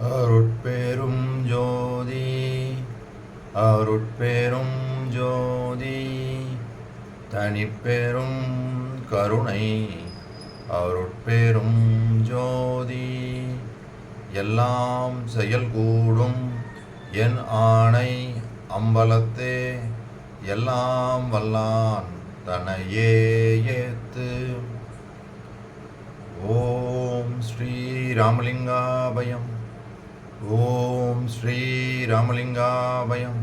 அருட்பெரும் ஜோதி அருட்பெரும் ஜோதி தனிப்பெரும் கருணை அருட்பெரும் ஜோதி எல்லாம் செயல்கூடும் என் ஆணை அம்பலத்தே எல்லாம் வல்லான் தனையே ஏத்து. ஓம் ஸ்ரீ ராமலிங்காபயம். ஓம் ஸ்ரீ ராமலிங்காபயம்.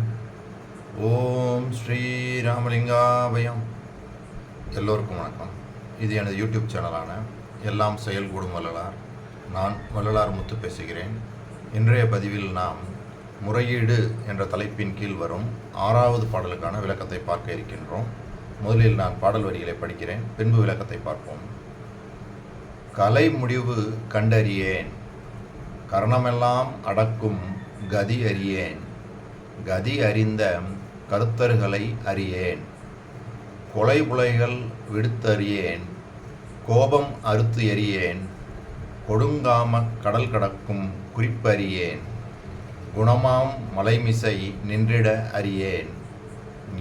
ஓம் ஸ்ரீ ராமலிங்காபயம். எல்லோருக்கும் வணக்கம். இது எனது யூடியூப் சேனலான எல்லாம் செயல்கூடும் வள்ளலார். நான் வள்ளலார் முத்து பேசுகிறேன். இன்றைய பதிவில் நாம் முறையீடு என்ற தலைப்பின் கீழ் வரும் 6வது பாடலுக்கான விளக்கத்தை பார்க்க இருக்கின்றோம். முதலில் நான் பாடல் வரிகளை படிக்கிறேன், பின்பு விளக்கத்தை பார்ப்போம். கலை முடிவு கண்டறியேன், கரணமெல்லாம் அடக்கும் கதி அறியேன், கதி அறிந்த கருத்தர்களை அறியேன், கொலை புலைகள் விடுத்தறியேன், கோபம் அறுத்து எறியேன், கொடுங்காம கடல் கடக்கும் குறிப்பறியேன், குணமாம் மலைமிசை நின்றிட அறியேன்,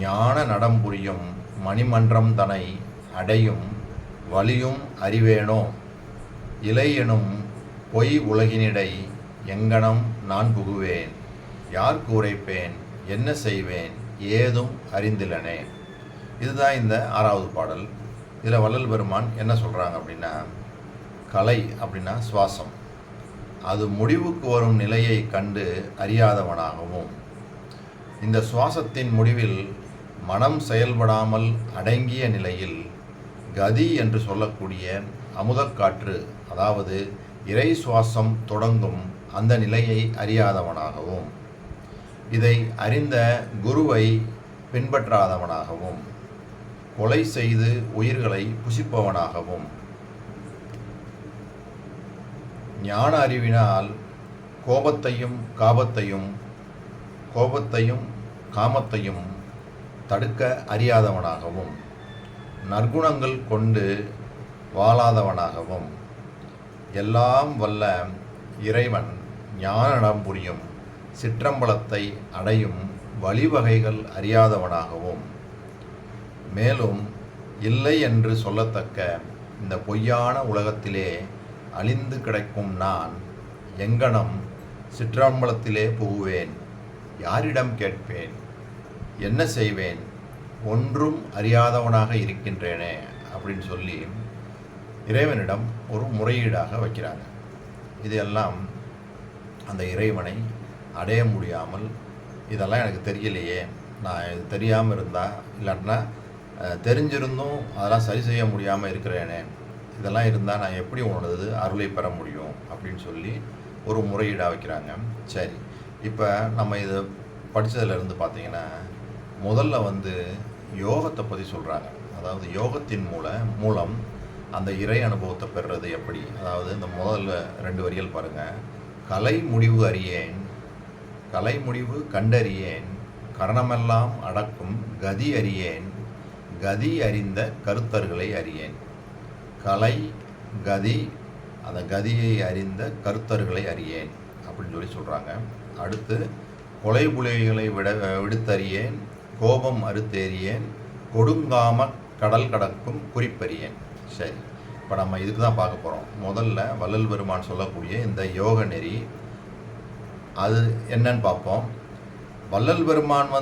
ஞான நடம்புரியும் மணிமன்றம் தனை அடையும் வலியும் அறிவேனோ, இலை எனும் பொய் உலகினிடை எங்கனம் நான் புகுவேன், யாருக்கு உரைப்பேன், என்ன செய்வேன், ஏதும் அறிந்திலனே. இதுதான் இந்த 6வது பாடல். இதில் வள்ளல் பெருமான் என்ன சொல்கிறாங்க அப்படின்னா, கலை அப்படின்னா சுவாசம், அது முடிவுக்கு வரும் நிலையை கண்டு அறியாதவனாகவும், இந்த சுவாசத்தின் முடிவில் மனம் செயல்படாமல் அடங்கிய நிலையில் கதி என்று சொல்லக்கூடிய அமுதக்காற்று, அதாவது இறை சுவாசம் தொடங்கும் அந்த நிலையை அறியாதவனாகவும், இதை அறிந்த குருவை பின்பற்றாதவனாகவும், கொலை செய்து உயிர்களை புசிப்பவனாகவும், ஞான அறிவினால் கோபத்தையும் காமத்தையும் தடுக்க அறியாதவனாகவும், நற்குணங்கள் கொண்டு வாழாதவனாகவும், எல்லாம் வல்ல இறைவன் ஞான நடம்புரியும் சிற்றம்பலத்தை அடையும் வழிவகைகள் அறியாதவனாகவும், மேலும் இல்லை என்று சொல்லத்தக்க இந்த பொய்யான உலகத்திலே அழிந்து கிடக்கும் நான் எங்கனம் சிற்றம்பலத்திலே புகுவேன், யாரிடம் கேட்பேன், என்ன செய்வேன், ஒன்றும் அறியாதவனாக இருக்கின்றேனே அப்படின்னு சொல்லி இறைவனிடம் ஒரு முறையீடாக வைக்கிறாங்க. இதெல்லாம் அந்த இறைவனை அடைய முடியாமல், இதெல்லாம் எனக்கு தெரியலையே, நான் இது தெரியாமல் இருந்தால், இல்லாட்டினா தெரிஞ்சிருந்தும் அதெல்லாம் சரி செய்ய முடியாமல் இருக்கிறேனே, இதெல்லாம் இருந்தால் நான் எப்படி உணர்ந்தது அருளை பெற முடியும் அப்படின்னு சொல்லி ஒரு முறையீடாக வைக்கிறாங்க. சரி, இப்போ நம்ம இதை படித்ததுலேருந்து பார்த்தீங்கன்னா, முதல்ல யோகத்தை பற்றி சொல்கிறாங்க. அதாவது யோகத்தின் மூலம் அந்த இறை அனுபவத்தை பெறுறது எப்படி. அதாவது இந்த முதல்ல 2 வரிகள் பாருங்கள். கலை முடிவு அறியேன், கலை முடிவு கண்டறியேன், கரணமெல்லாம் அடக்கும் கதி அறியேன், கதி அறிந்த கருத்தர்களை அறியேன். கலை கதி, அந்த கதியை அறிந்த கருத்தர்களை அறியேன் அப்படின்னு சொல்லி சொல்கிறாங்க. அடுத்து கொலை புலைகளை விடுத்தறியேன், கோபம் அறுத்தேறியேன், கொடுங்காம கடல் கடக்கும் குறிப்பறியேன். சரி, இப்போ நம்ம இதுக்கு தான் பார்க்க போகிறோம். முதல்ல வள்ளல் பெருமான் சொல்லக்கூடிய இந்த யோக நெறி அது என்னன்னு பார்ப்போம். வள்ளல் பெருமான்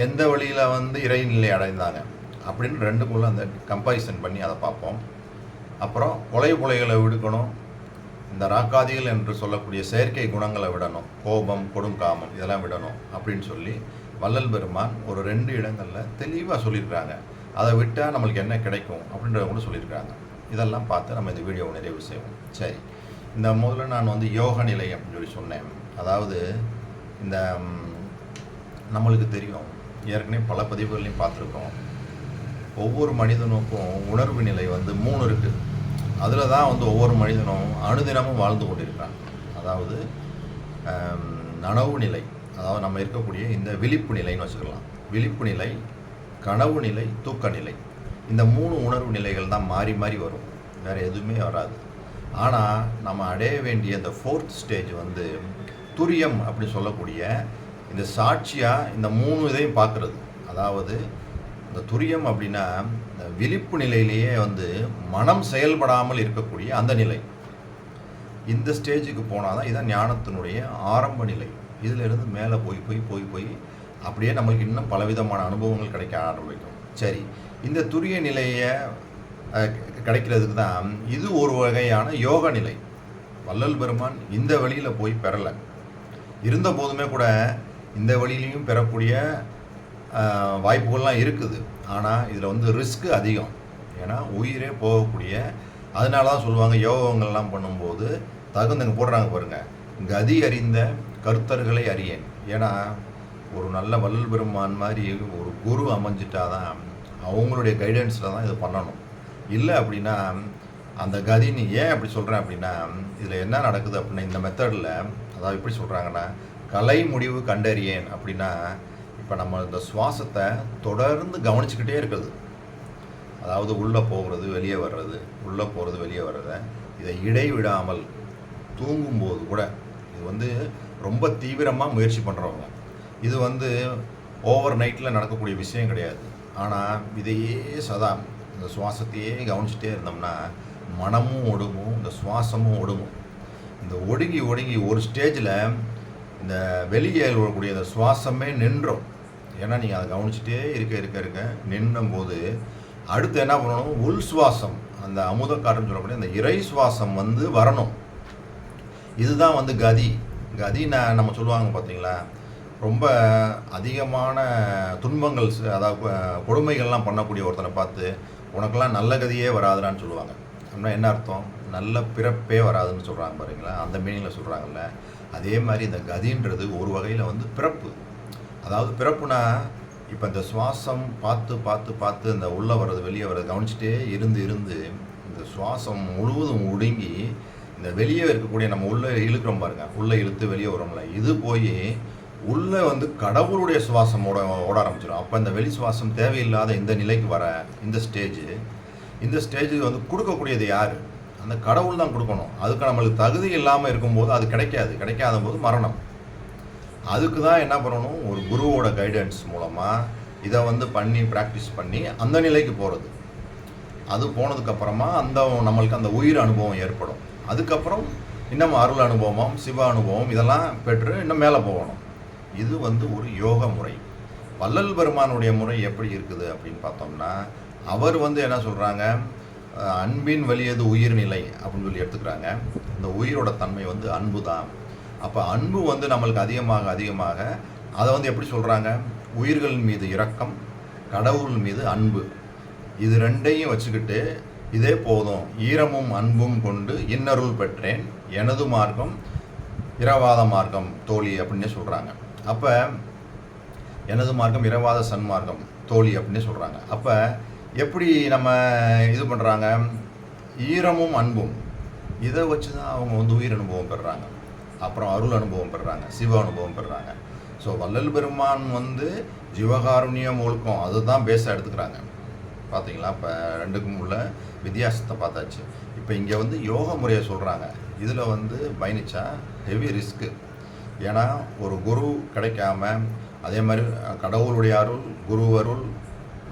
எந்த வழியில் இறைநிலை அடைந்தாங்க அப்படின்னு 2க்குள்ள அந்த கம்பேரிசன் பண்ணி அதை பார்ப்போம். அப்புறம் கொலை புலைகளை விடுக்கணும், இந்த ராக்காதிகள் என்று சொல்லக்கூடிய செயற்கை குணங்களை விடணும், கோபம் கொடுங்காமம் இதெல்லாம் விடணும் அப்படின்னு சொல்லி வள்ளல் பெருமான் ஒரு 2 இடங்களில் தெளிவாக சொல்லியிருக்காங்க. அதை விட்டால் நம்மளுக்கு என்ன கிடைக்கும் அப்படின்றத கூட சொல்லியிருக்காங்க. இதெல்லாம் பார்த்து நம்ம இந்த வீடியோவை நிறைவு செய்வோம். சரி, இந்த முதல்ல நான் யோக நிலை அப்படின்னு சொல்லி சொன்னேன். அதாவது இந்த நம்மளுக்கு தெரியும், ஏற்கனவே பல பதிவுகளையும் பார்த்துருக்கோம், ஒவ்வொரு மனிதனுக்கும் உணர்வு நிலை 3 இருக்குது. அதில் தான் ஒவ்வொரு மனிதனும் அனுதினமும் வாழ்ந்து கொண்டிருக்கிறான். அதாவது நனவு நிலை, அதாவது நம்ம இருக்கக்கூடிய இந்த விழிப்பு நிலைன்னு வச்சுக்கலாம். விழிப்பு நிலை, கனவு நிலை, தூக்க நிலை, இந்த 3 உணர்வு நிலைகள் தான் மாறி மாறி வரும், வேறு எதுவுமே வராது. ஆனால் நம்ம அடைய வேண்டிய இந்த 4th ஸ்டேஜ் வந்து துரியம் அப்படி சொல்லக்கூடிய இந்த சாட்சியாக இந்த 3 இதையும் பார்க்குறது. அதாவது இந்த துரியம் அப்படின்னா இந்த விழிப்பு நிலையிலேயே வந்து மனம் செயல்படாமல் இருக்கக்கூடிய அந்த நிலை. இந்த ஸ்டேஜுக்கு போனால் தான் இதான் ஞானத்தினுடைய ஆரம்ப நிலை. இதிலிருந்து மேலே போய் அப்படியே நம்மளுக்கு இன்னும் பலவிதமான அனுபவங்கள் கிடைக்க ஆரம்பிக்கும். சரி, இந்த துரிய நிலையை கிடைக்கிறதுக்கு தான் இது ஒரு வகையான யோக நிலை. வள்ளல் பெருமான் இந்த வழியில் போய் பெறலை. இருந்த போதுமே கூட இந்த வழியிலையும் பெறக்கூடிய வாய்ப்புகள்லாம் இருக்குது. ஆனால் இதில் வந்து ரிஸ்க்கு அதிகம். ஏன்னா உயிரே போகக்கூடிய, அதனால தான் சொல்லுவாங்க யோகங்கள்லாம் பண்ணும்போது தகுந்தங்க போடுறாங்க பாருங்கள், கதி அறிந்த கருத்தர்களை அறியேன். ஏன்னா ஒரு நல்ல வள்ளல் பெருமான் மாதிரி ஒரு குரு அமைஞ்சிட்டாதான் அவங்களுடைய கைடன்ஸில் தான் இது பண்ணணும். இல்லை அப்படின்னா அந்த கதின்னு ஏன் அப்படி சொல்கிறேன் அப்படின்னா, இதில் என்ன நடக்குது அப்படின்னா இந்த மெத்தடில், அதாவது எப்படி சொல்கிறாங்கன்னா கலை முடிவு கண்டறியேன் அப்படின்னா, இப்போ நம்ம இந்த சுவாசத்தை தொடர்ந்து கவனிச்சுக்கிட்டே இருக்கிறது. அதாவது உள்ளே போகிறது வெளியே வர்றது, உள்ளே போகிறது வெளியே வர்றதை இதை இடைவிடாமல் தூங்கும்போது கூட, இது வந்து ரொம்ப தீவிரமாக முயற்சி பண்ணுறவங்க, இது வந்து ஓவர் நைட்டில் நடக்கக்கூடிய விஷயம் கிடையாது. ஆனால் இதையே சதா இந்த சுவாசத்தையே கவனிச்சுட்டே இருந்தோம்னா மனமும் ஒடுங்கும், இந்த சுவாசமும் ஒடுங்கும். இந்த ஒடுங்கி ஒரு ஸ்டேஜில் இந்த வெளியே வரக்கூடிய இந்த சுவாசமே நின்றோம். ஏன்னா நீங்கள் அதை கவனிச்சுட்டே இருக்க நின்றும்போது அடுத்து என்ன பண்ணணும், உள் சுவாசம், அந்த அமுதக்காற்றுன்னு சொல்லக்கூடிய அந்த இறை சுவாசம் வந்து வரணும். இதுதான் வந்து கதி நம்ம சொல்லுவாங்க பார்த்தீங்களா, ரொம்ப அதிகமான துன்பங்கள், அதாவது கொடுமைகள்லாம் பண்ணக்கூடிய ஒருத்தனை பார்த்து உனக்கெல்லாம் நல்ல கதியே வராதுடான்னு சொல்லுவாங்க. அப்படின்னா என்ன அர்த்தம், நல்ல பிறப்பே வராதுன்னு சொல்கிறாங்க பாருங்களா, அந்த மீனிங்கில் சொல்கிறாங்கல்ல. அதே மாதிரி இந்த கதின்றது ஒரு வகையில் வந்து பிறப்பு. அதாவது பிறப்புனா இப்போ இந்த சுவாசம் பார்த்து இந்த உள்ளே வர்றது வெளியே வர்றது கவனிச்சுட்டே இருந்து இந்த சுவாசம் முழுவதும் ஒடுங்கி இந்த வெளியே இருக்கக்கூடிய நம்ம உள்ளே இழுக்கிறோம் பாருங்கள், உள்ளே இழுத்து வெளியே வரோம்ல, இது போய் உள்ளே வந்து கடவுளுடைய சுவாசம் ஓட ஆரம்பிச்சிடும். அப்போ இந்த வெளி சுவாசம் தேவையில்லாத இந்த நிலைக்கு வர இந்த ஸ்டேஜ் வந்து கொடுக்கக்கூடியது யார், அந்த கடவுள் தான் கொடுக்கணும். அதுக்கு நம்மளுக்கு தகுதி இல்லாமல் இருக்கும்போது அது கிடைக்காத போது மரணம். அதுக்கு தான் என்ன பண்ணணும், ஒரு குருவோட கைடன்ஸ் மூலமாக இதை வந்து ப்ராக்டிஸ் பண்ணி அந்த நிலைக்கு போகிறது. அது போனதுக்கப்புறமா நம்மளுக்கு அந்த உயிர் அனுபவம் ஏற்படும். அதுக்கப்புறம் இன்னும் அருள் அனுபவம், சிவ அனுபவம் இதெல்லாம் பெற்று இன்னும் மேலே போகணும். இது வந்து ஒரு யோக முறை. வள்ளல் பெருமானுடைய முறை எப்படி இருக்குது அப்படின்னு பார்த்தோம்னா, அவர் வந்து என்ன சொல்கிறாங்க, அன்பின் வலியது உயிர்நிலை அப்படின்னு சொல்லி எடுத்துக்கிறாங்க. இந்த உயிரோட தன்மை வந்து அன்பு தான். அப்போ அன்பு வந்து நம்மளுக்கு அதிகமாக அதை வந்து எப்படி சொல்கிறாங்க, உயிர்கள் மீது இரக்கம், கடவுள் மீது அன்பு, இது ரெண்டையும் வச்சுக்கிட்டு இதே போதும், ஈரமும் அன்பும் கொண்டு இன்னருள் பெற்றேன், எனது மார்க்கம் இரவாத மார்க்கம் தோழி அப்படின்னே சொல்கிறாங்க. அப்போ எனது மார்க்கம் இரவாத சன்மார்க்கம் தோழி அப்படின்னே சொல்கிறாங்க. அப்போ எப்படி நம்ம இது பண்ணுறாங்க, ஈரமும் அன்பும் இதை வச்சு தான் அவங்க வந்து உயிர் அனுபவம் பெறுறாங்க, அப்புறம் அருள் அனுபவம் பெறுறாங்க, சிவ அனுபவம் பெறுறாங்க. ஸோ வள்ளல் பெருமான் வந்து ஜீவகாருண்யம் ஒழுக்கம் அதுதான் பேஸாக எடுத்துக்கிறாங்க. பார்த்தீங்களா, இப்போ ரெண்டுக்கும் உள்ள வித்தியாசத்தை பார்த்தாச்சு. இப்போ இங்கே வந்து யோக முறையை சொல்கிறாங்க. இதில் வந்து பயணிச்சா ஹெவி ரிஸ்க்கு. ஏன்னா ஒரு குரு கிடைக்காம, அதே மாதிரி கடவுளுடைய அருள், குரு அருள்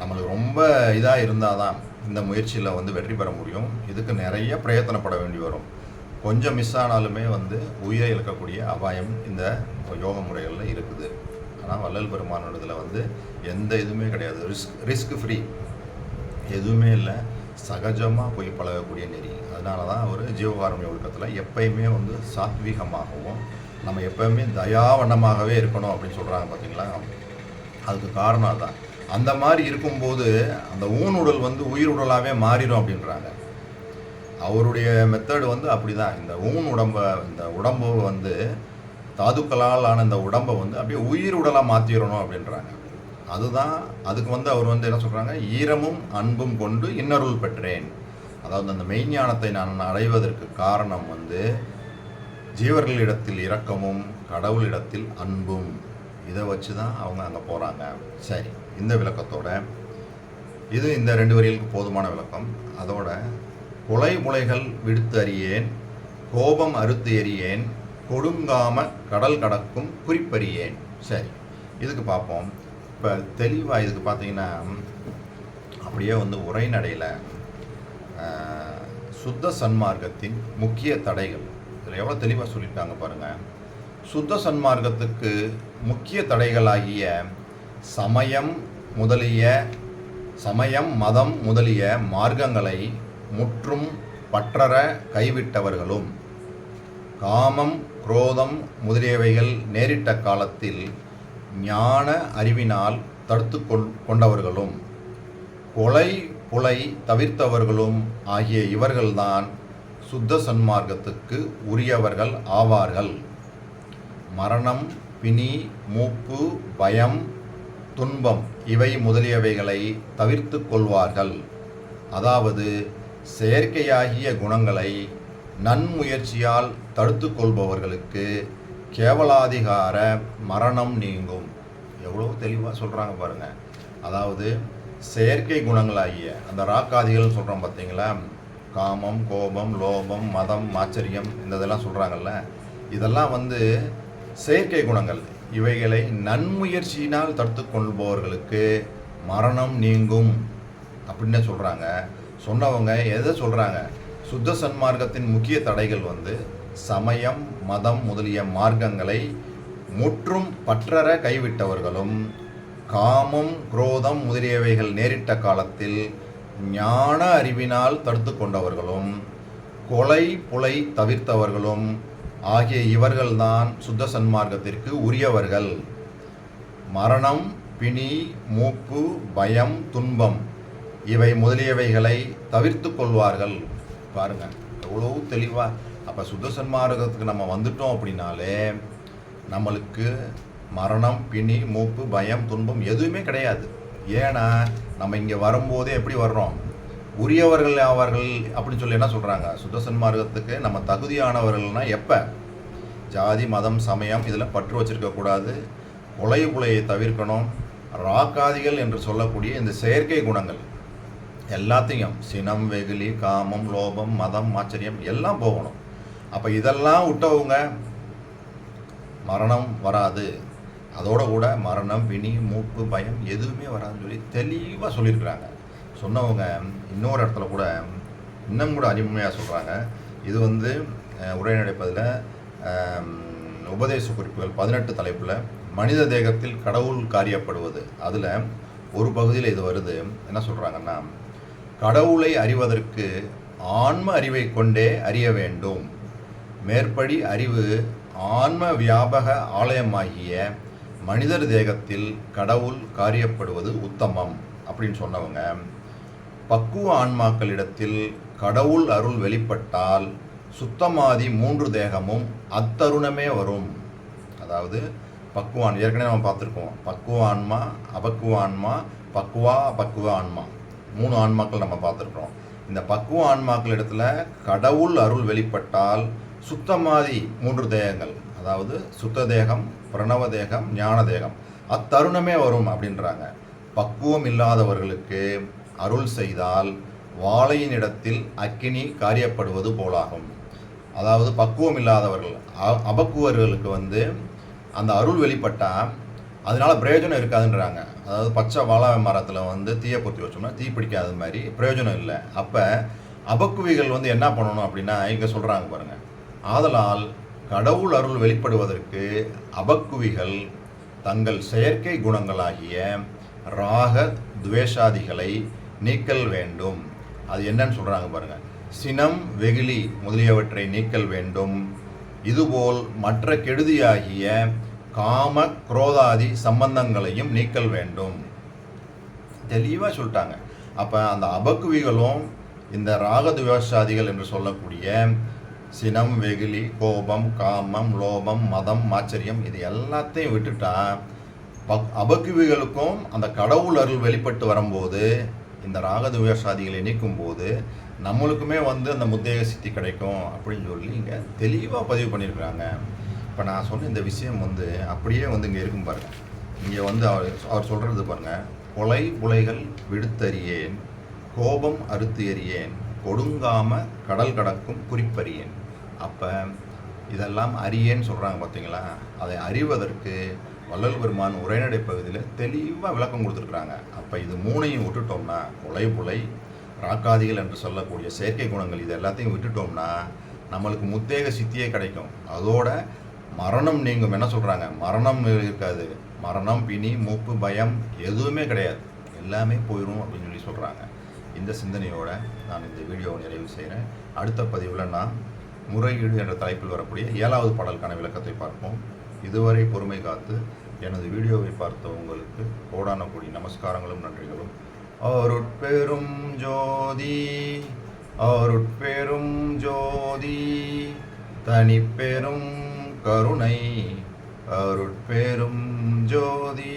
நம்மளுக்கு ரொம்ப இதாக இருந்தால் தான் இந்த முயற்சியில் வந்து வெற்றி பெற முடியும். இதுக்கு நிறைய பிரயத்தனப்பட வேண்டி வரும். கொஞ்சம் மிஸ் ஆனாலுமே வந்து உயிரை இழக்கக்கூடிய அபாயம் இந்த யோக முறைகளில் இருக்குது. ஆனால் வள்ளல் பெருமானோடதில் வந்து எந்த இதுவுமே கிடையாது, ரிஸ்க் ஃப்ரீ எதுவுமே இல்லை, சகஜமாக போய் பழகக்கூடிய நெறி. அதனால தான் அவர் ஜீவகாருண்ய ஒழுக்கத்தில் எப்பயுமே வந்து சாத்வீகமாகவும் நம்ம எப்போயுமே தயாவண்ணமாகவே இருக்கணும் அப்படின்னு சொல்கிறாங்க பார்த்தீங்களா. அதுக்கு காரணம் அதுதான். அந்த மாதிரி இருக்கும்போது அந்த ஊனுடல் வந்து உயிருடலாகவே மாறிடும் அப்படின்றாங்க. அவருடைய மெத்தடு வந்து அப்படி தான். இந்த இந்த உடம்பை வந்து தாதுக்களால் ஆன இந்த உடம்பை வந்து அப்படியே உயிருடலாக மாற்றிடணும் அப்படின்றாங்க. அதுதான். அதுக்கு வந்து அவர் வந்து என்ன சொல்கிறாங்க, ஈரமும் அன்பும் கொண்டு இன்னருள் பெற்றேன். அதாவது அந்த மெய்ஞானத்தை நான் அடைவதற்கு காரணம் வந்து ஜீவர்களிடத்தில் இரக்கமும் கடவுளிடத்தில் அன்பும், இதை வச்சு தான் அவங்க அங்கே போகிறாங்க. சரி, இந்த விளக்கத்தோட இது இந்த 2 வரிகளுக்கு போதுமான விளக்கம். அதோட கொலை புலைகள் விடுத்து அறியேன், கோபம் அறுத்து எறியேன், கொடுங்காம கடல் கடக்கும் குறிப்பறியேன். சரி, இதுக்கு பார்ப்போம். இப்போ தெளிவாக இதுக்கு பார்த்தீங்கன்னா அப்படியே வந்து உரைநடையில் சுத்த சன்மார்க்கத்தின் முக்கிய தடைகள் இதில் எவ்வளோ தெளிவாக சொல்லியிருக்காங்க பாருங்கள். சுத்த சன்மார்க்கத்துக்கு முக்கிய தடைகளாகிய சமயம் மதம் முதலிய மார்க்கங்களை முற்றும் பற்றற கைவிட்டவர்களும், காமம் குரோதம் முதலியவைகள் நேரிட்ட காலத்தில் ஞான அறிவினால் தடுத்து கொண்டவர்களும், கொலை புலை தவிர்த்தவர்களும் ஆகிய இவர்கள்தான் சுத்த சன்மார்க்கத்துக்கு உரியவர்கள் ஆவார்கள். மரணம், பிணி, மூப்பு, பயம், துன்பம் இவை முதலியவைகளை தவிர்த்து கொள்வார்கள். அதாவது செயற்கையாகிய குணங்களை நன்முயற்சியால் தடுத்து கொள்பவர்களுக்கு கேவலாதிகார மரணம் நீங்கும். எவ்வளோ தெளிவாக சொல்கிறாங்க பாருங்கள். அதாவது செயற்கை குணங்களாகிய அந்த ராக்காதிகள் சொல்கிறோம் பார்த்தீங்களா, காமம், கோபம், லோபம், மதம், ஆச்சரியம், இந்த இதெல்லாம் சொல்கிறாங்கல்ல, இதெல்லாம் வந்து செயற்கை குணங்கள். இவைகளை நன்முயற்சியினால் தடுத்து கொள்பவர்களுக்கு மரணம் நீங்கும் அப்படின்னு சொல்கிறாங்க. சொன்னவங்க எதை சொல்கிறாங்க? சுத்த சன்மார்க்கத்தின் முக்கிய தடைகள் வந்து சமயம் மதம் முதலிய மார்க்கங்களை முற்றும் பற்றற கைவிட்டவர்களும், காமம் குரோதம் முதலியவைகள் நேரிட்ட காலத்தில் ஞான அறிவினால் தடுத்து கொண்டவர்களும், கொலை புலை தவிர்த்தவர்களும் ஆகிய இவர்கள்தான் சுத்த சன்மார்க்கத்திற்கு உரியவர்கள். மரணம், பிணி, மூப்பு, பயம், துன்பம் இவை முதலியவைகளை தவிர்த்து கொள்வார்கள். பாருங்கள் எவ்வளோ தெளிவாக. அப்போ சுத்த சன்மார்க்கத்துக்கு நம்ம வந்துட்டோம் அப்படின்னாலே நம்மளுக்கு மரணம், பிணி, மூப்பு, பயம், துன்பம் எதுவுமே கிடையாது. ஏன்னா நம்ம இங்கே வரும்போதே எப்படி வர்றோம்? உரியவர்கள் ஆவார்கள் அப்படின்னு சொல்லி என்ன சொல்கிறாங்க? சுத்த சன்மார்க்கத்துக்கு நம்ம தகுதியானவர்கள்னால் எப்போ? ஜாதி மதம் சமயம் இதில் பற்று வச்சுருக்கக்கூடாது, கொலை புலையை தவிர்க்கணும், ராக்காதிகள் என்று சொல்லக்கூடிய இந்த செயற்கை குணங்கள் எல்லாத்தையும் சினம் வெகுளி காமம் லோபம் மதம் ஆச்சரியம் எல்லாம் போகணும். அப்போ இதெல்லாம் விட்டவங்க மரணம் வராது. அதோட கூட மரணம் பிணி மூப்பு பயம் எதுவுமே வராதுன்னு சொல்லி தெளிவாக சொல்லியிருக்கிறாங்க. சொன்னவங்க இன்னொரு இடத்துல கூட இன்னும் கூட அருமையாக சொல்கிறாங்க. இது வந்து உரைநடைப்பதில் உபதேச குறிப்புகள் 18 தலைப்பில் மனித தேகத்தில் கடவுள் காரியப்படுவது அதில் ஒரு பகுதியில் இது வருது. என்ன சொல்கிறாங்கன்னா, கடவுளை அறிவதற்கு ஆன்ம அறிவை கொண்டே அறிய வேண்டும். மேற்படி அறிவு ஆன்ம வியாபக ஆலயமாகிய மனிதர் தேகத்தில் கடவுள் காரியப்படுவது உத்தமம் அப்படின்னு சொன்னவங்க, பக்குவ ஆன்மாக்களிடத்தில் கடவுள் அருள் வெளிப்பட்டால் சுத்தமாதி 3 தேகமும் அத்தருணமே வரும். அதாவது பக்குவான் ஏற்கனவே நம்ம பார்த்துருக்கோம். பக்குவ ஆன்மா, அபக்குவ ஆன்மா, பக்குவ ஆன்மா 3 ஆன்மாக்கள் நம்ம பார்த்துருக்குறோம். இந்த பக்குவ ஆன்மாக்கள் இடத்துல கடவுள் அருள் வெளிப்பட்டால் சுத்தமாதி 3 தேகங்கள், அதாவது சுத்த தேகம், பிரணவ தேகம், ஞான தேகம் அத்தருணமே வரும் அப்படின்றாங்க. பக்குவம் இல்லாதவர்களுக்கு அருள் செய்தால் வாழையின் இடத்தில் அக்கினி காரியப்படுவது போலாகும். அதாவது பக்குவம் இல்லாதவர்கள் அபக்குவர்களுக்கு வந்து அந்த அருள் வெளிப்பட்டால் அதனால் பிரயோஜனம் இருக்காதுன்றாங்க. அதாவது பச்சை வாழை மரத்தில் வந்து தீயை பொருத்தி வச்சோம்னா தீ பிடிக்காத மாதிரி பிரயோஜனம் இல்லை. அப்போ அபக்குவிகள் வந்து என்ன பண்ணணும் அப்படின்னா இங்கே சொல்கிறாங்க பாருங்கள். ஆதலால் கடவுள் அருள் வெளிப்படுவதற்கு அபக்குவிகள் தங்கள் செயற்கை குணங்களாகிய ராக துவேஷாதிகளை நீக்கல் வேண்டும். அது என்னன்னு சொல்கிறாங்க பாருங்கள். சினம் வெகுளி முதலியவற்றை நீக்கல் வேண்டும். இதுபோல் மற்ற கெடுதியாகிய காம குரோதாதி சம்பந்தங்களையும் நீக்கல் வேண்டும். தெளிவாக சொல்லிட்டாங்க. அப்போ அந்த அபக்குவிகளும் இந்த ராகதுவேஷாதிகள் என்று சொல்லக்கூடிய சினம் வெகுளி கோபம் காமம் லோபம் மதம் ஆச்சரியம் இது எல்லாத்தையும் விட்டுட்டா அபக்குவிகளுக்கும் அந்த கடவுள் அருள் வெளிப்பட்டு வரும்போது இந்த ராகதுவேஷாதிகளை நீக்கும்போது நம்மளுக்குமே வந்து அந்த முத்தேக சித்தி கிடைக்கும் அப்படின்னு சொல்லி இங்கே தெளிவாக பதிவு பண்ணியிருக்கிறாங்க. இப்போ நான் சொன்ன இந்த விஷயம் வந்து அப்படியே வந்து இங்கே இருக்கும் பாருங்கள். இங்கே வந்து அவர் சொல்கிறது பாருங்கள். கொலை புலைகள் விடுத்தறியேன், கோபம் அறுத்து எறியேன், கொடுங்காம கடல் கடக்கும் குறிப்பறியேன். அப்போ இதெல்லாம் அறியேன்னு சொல்கிறாங்க பார்த்தீங்களா? அதை அறிவதற்கு வள்ளல் பெருமான் உரைநடை பகுதியில் தெளிவாக விளக்கம் கொடுத்துருக்குறாங்க. அப்போ இது மூணையும் விட்டுட்டோம்னா, கொலை புலை ராக்காதிகள் என்று சொல்லக்கூடிய செயற்கை குணங்கள் இது எல்லாத்தையும் விட்டுட்டோம்னா நம்மளுக்கு முத்தேக சித்தியே கிடைக்கும். அதோட மரணம் நீங்கும். என்ன சொல்கிறாங்க? மரணம் இருக்காது. மரணம், பிணி, மூப்பு, பயம் எதுவுமே கிடையாது. எல்லாமே போயிடும் அப்படின்னு சொல்லி சொல்கிறாங்க. இந்த சிந்தனையோடு நான் இந்த வீடியோவை நிறைவு செய்கிறேன். அடுத்த பதிவில் நான் முறையீடு என்ற தலைப்பில் வரக்கூடிய 7வது பாடலுக்கான விளக்கத்தை பார்ப்போம். இதுவரை பொறுமை காத்து எனது வீடியோவை பார்த்த உங்களுக்கு கோடான கோடி நமஸ்காரங்களும் நன்றிகளும். அருட்பெரும் ஜோதி அருட்பெரும் ஜோதி தனிப்பெரும் கருணை அருட்பெரும் ஜோதி.